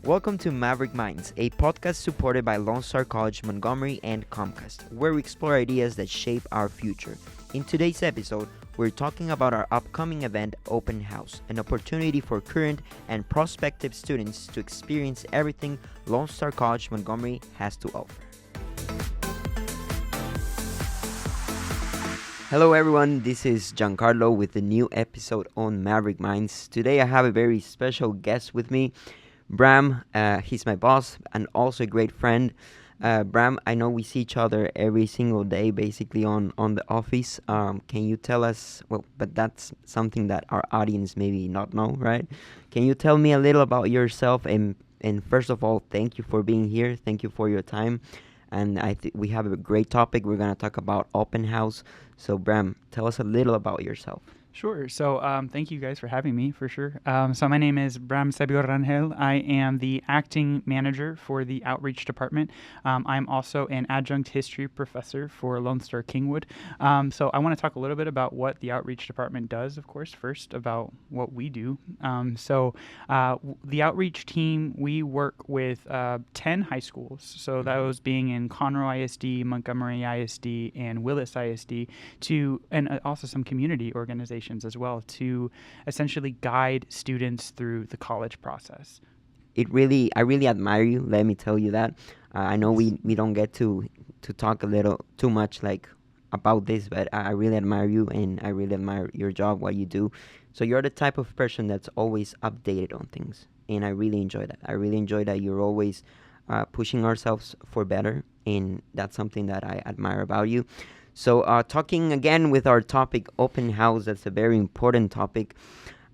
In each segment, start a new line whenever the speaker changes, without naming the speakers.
Welcome to Maverick Minds, a podcast supported by Lone Star College Montgomery and Comcast, where we explore ideas that shape our future. In today's episode, we're talking about our upcoming event, Open House, an opportunity for current and prospective students to experience everything Lone Star College Montgomery has to offer. Hello everyone, this is Giancarlo with a new episode on Maverick Minds. Today I have a very special guest with me, Bram. He's my boss and also a great friend. Bram, I know we see each other every single day basically on the office. Can you tell us, but that's something that our audience maybe not know, right? Can you tell me a little about yourself and first of all, thank you for being here. Thank you for your time. And I think we have a great topic. We're going to talk about open house. So, Bram, tell us a little about yourself.
Sure. So thank you guys for having me, for sure. So my name is Bram Sebio-Rangel. I am the acting manager for the outreach department. I'm also an adjunct history professor for Lone Star Kingwood. So I want to talk a little bit about what the outreach department does, of course, first about what we do. The outreach team, we work with 10 high schools. So those being in Conroe ISD, Montgomery ISD, and Willis ISD, and also some community organizations as well, to essentially guide students through the college process.
I really admire you. Let me tell you that. I know we don't get to talk a little too much like about this, but I really admire you and I really admire your job, what you do. So you're the type of person that's always updated on things, and I really enjoy that. I really enjoy that you're always pushing ourselves for better, and that's something that I admire about you. So talking again with our topic, open house, that's a very important topic.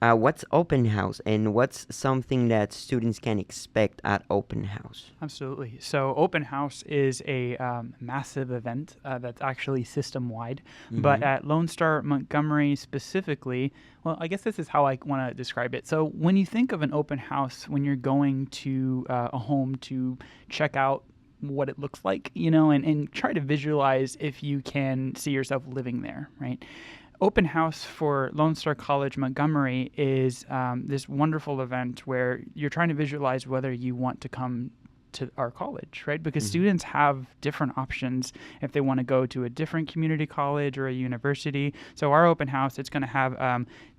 What's open house and what's something that students can expect at open house?
Absolutely. So open house is a massive event that's actually system-wide. Mm-hmm. But at Lone Star Montgomery specifically, well, I guess this is how I want to describe it. So when you think of an open house, when you're going to a home to check out what it looks like, and try to visualize if you can see yourself living there, right? Open House for Lone Star College Montgomery is this wonderful event where you're trying to visualize whether you want to come to our college, right? Because students have different options if they want to go to a different community college or a university. So our open house, it's going to have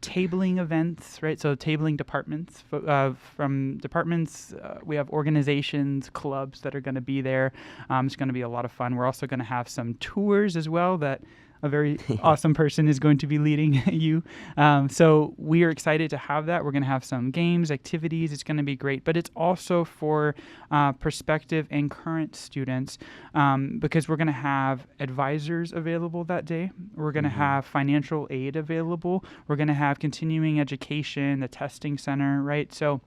tabling events, right? So tabling departments. From departments, we have organizations, clubs that are going to be there. It's going to be a lot of fun. We're also going to have some tours as well that a very awesome person is going to be leading you. So we are excited to have that. We're going to have some games, activities. It's going to be great. But it's also for prospective and current students because we're going to have advisors available that day. We're going to have financial aid available. We're going to have continuing education, the testing center, right? So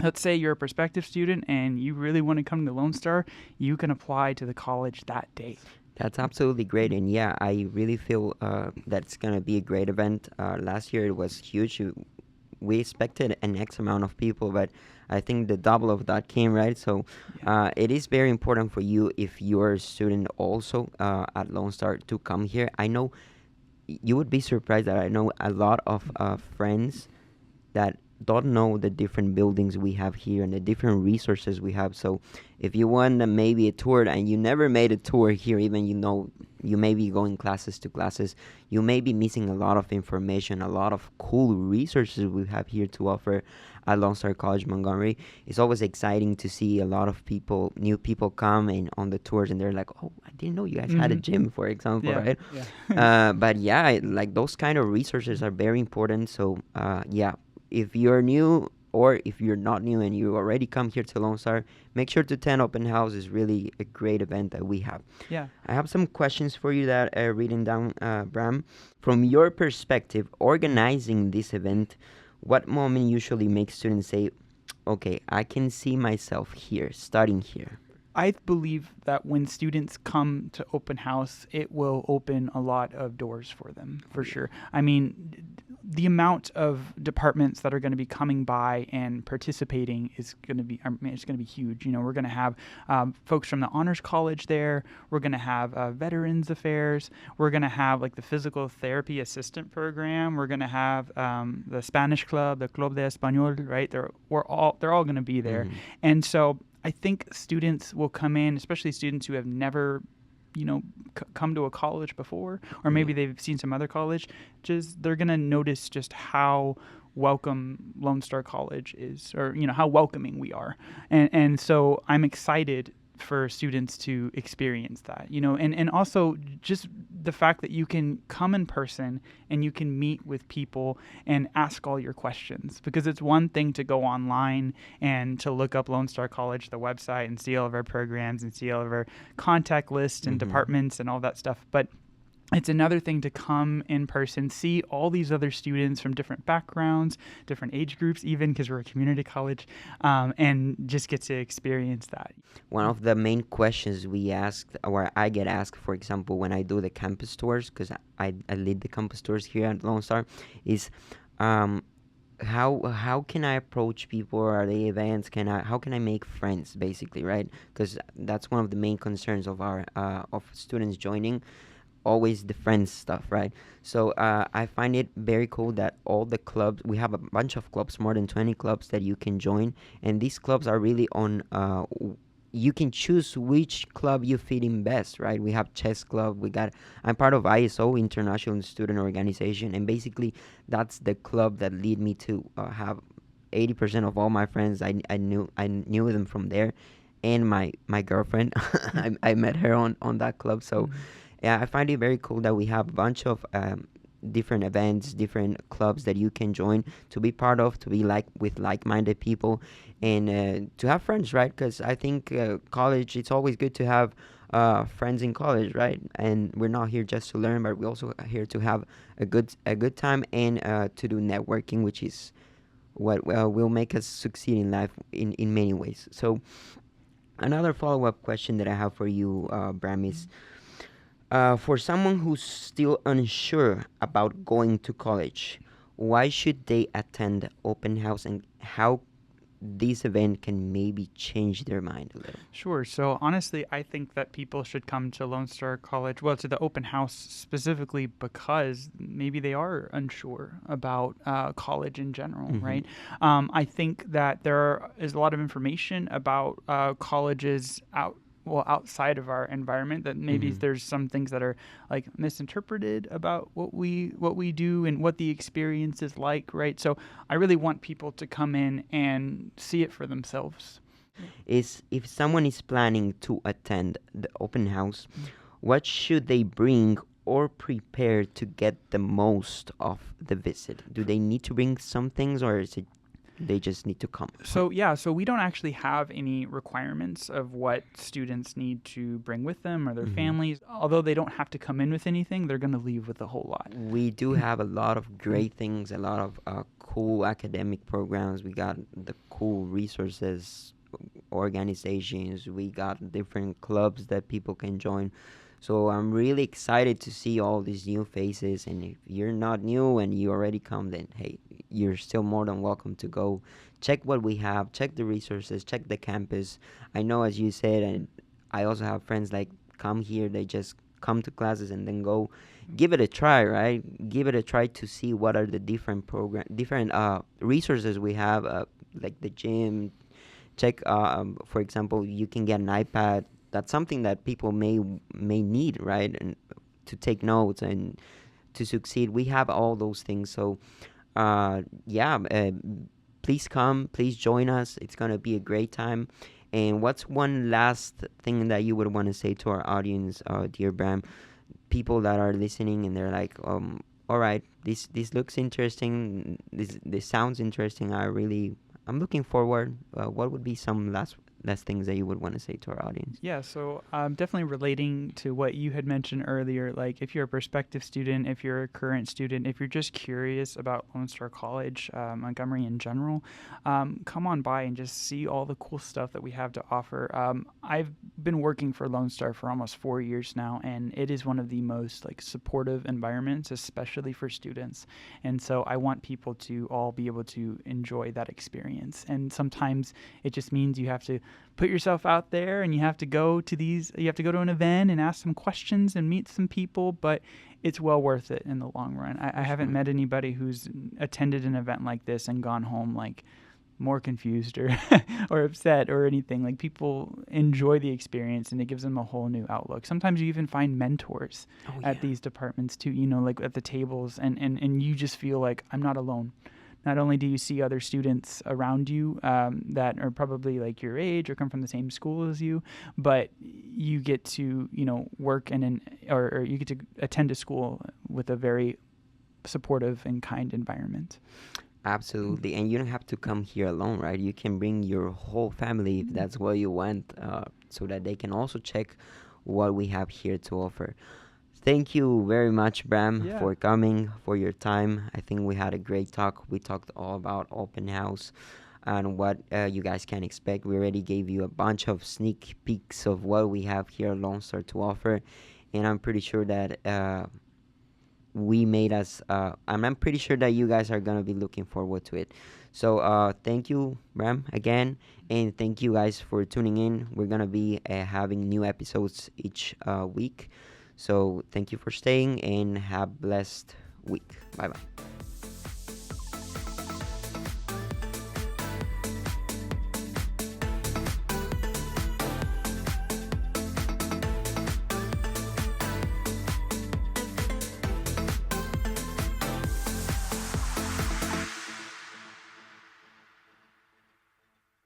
let's say you're a prospective student and you really want to come to Lone Star, you can apply to the college that day.
That's absolutely great, and yeah, I really feel that it's going to be a great event. Last year it was huge. We expected an X amount of people, but I think the double of that came, right? So it is very important for you, if you're a student also at Lone Star, to come here. I know you would be surprised that I know a lot of friends that don't know the different buildings we have here and the different resources we have. So if you want maybe a tour and you never made a tour here, even you may be going classes to classes, you may be missing a lot of information, a lot of cool resources we have here to offer at Lone Star College Montgomery. It's always exciting to see a lot of new people come and on the tours, and they're like, oh, I didn't know you guys had a gym, for example, right? Yeah. But yeah, like those kind of resources are very important. So if you're new or if you're not new and you already come here to Lone Star, make sure to attend open house. Is really a great event that we have.
Yeah.
I have some questions for you that are written down, Bram. From your perspective, organizing this event, what moment usually makes students say, okay, I can see myself here, studying here?
I believe that when students come to open house, it will open a lot of doors for them, for sure. I mean, the amount of departments that are going to be coming by and participating is going to be, I mean, it's going to be huge. We're going to have folks from the Honors College there. We're going to have Veterans Affairs. We're going to have like the Physical Therapy Assistant Program. We're going to have the Spanish Club, the Club de Español, right? They're all going to be there.
Mm-hmm.
And so I think students will come in, especially students who have never come to a college before, or maybe they've seen some other college, they're going to notice just how welcome Lone Star College is, or how welcoming we are. And so I'm excited for students to experience that, and also just the fact that you can come in person and you can meet with people and ask all your questions, because it's one thing to go online and to look up Lone Star College, the website, and see all of our programs and see all of our contact lists and departments and all that stuff. But it's another thing to come in person, see all these other students from different backgrounds, different age groups, even because we're a community college, and just get to experience that.
One of the main questions we asked, or I get asked, for example, when I do the campus tours, because I lead the campus tours here at Lone Star, is how can I approach people? Are they events? How can I make friends, basically, right? Because that's one of the main concerns of our of students joining. Always the friends stuff, right? So I find it very cool that all the clubs, we have a bunch of clubs, more than 20 clubs that you can join, and these clubs are really on you can choose which club you fit in best, right? We have chess club, I'm part of ISO, International Student Organization, and basically that's the club that lead me to have 80% of all my friends. I knew them from there, and my girlfriend I met her on that club. So yeah, I find it very cool that we have a bunch of different events, different clubs that you can join to be part of, to be with like-minded people, and to have friends, right? Because I think college, it's always good to have friends in college, right? And we're not here just to learn, but we're also here to have a good time, and to do networking, which is what will make us succeed in life in many ways. So another follow-up question that I have for you, Bram, is for someone who's still unsure about going to college, why should they attend open house, and how this event can maybe change their mind a little?
Sure. So honestly, I think that people should come to Lone Star College, well, to the open house specifically, because maybe they are unsure about college in general, right? I think that there is a lot of information about colleges outside of our environment, that maybe there's some things that are like misinterpreted about what we do and what the experience is like, right? So I really want people to come in and see it for themselves.
Is if someone is planning to attend the open house, what should they bring or prepare to get the most of the visit? Do they need to bring some things, or is it they just need to come?
So we don't actually have any requirements of what students need to bring with them or their families. Although they don't have to come in with anything, they're going to leave with a whole lot.
We do have a lot of great things, a lot of cool academic programs. We got the cool resources, organizations. We got different clubs that people can join. So I'm really excited to see all these new faces. And if you're not new and you already come, then hey, you're still more than welcome to go check what we have, check the resources, check the campus. I know, as you said, and I also have friends like come here, they just come to classes and then go. Give it a try, right? Give it a try to see what are the different resources we have, like the gym. Check, for example, you can get an iPad. That's something that people may need, right? And to take notes and to succeed, we have all those things. So, please come, please join us. It's gonna be a great time. And what's one last thing that you would want to say to our audience, dear Bram? People that are listening and they're like, all right, this looks interesting. This sounds interesting. I'm looking forward. What would be some last last things that you would want to say to our audience?
Yeah, so definitely relating to what you had mentioned earlier, like if you're a prospective student, if you're a current student, if you're just curious about Lone Star College, Montgomery in general, come on by and just see all the cool stuff that we have to offer. I've been working for Lone Star for almost 4 years now, and it is one of the most like supportive environments, especially for students. And so I want people to all be able to enjoy that experience. And sometimes it just means you have to put yourself out there and you have to go to an event and ask some questions and meet some people, but it's well worth it in the long run. I haven't met anybody who's attended an event like this and gone home like more confused or or upset or anything. Like, people enjoy the experience and it gives them a whole new outlook. Sometimes you even find mentors at these departments too, like at the tables, and you just feel like I'm not alone. Not only do you see other students around you that are probably like your age or come from the same school as you, but you get to, work or you get to attend a school with a very supportive and kind environment.
Absolutely, and you don't have to come here alone, right? You can bring your whole family if that's what you want, so that they can also check what we have here to offer. Thank you very much, Bram,
Yeah.
for coming, for your time. I think we had a great talk. We talked all about open house and what you guys can expect. We already gave you a bunch of sneak peeks of what we have here at Lone Star to offer, and I'm pretty sure that I'm pretty sure that you guys are gonna be looking forward to it. So thank you, Bram, again, and thank you guys for tuning in. We're gonna be having new episodes each week. So thank you for staying and have a blessed week. Bye bye.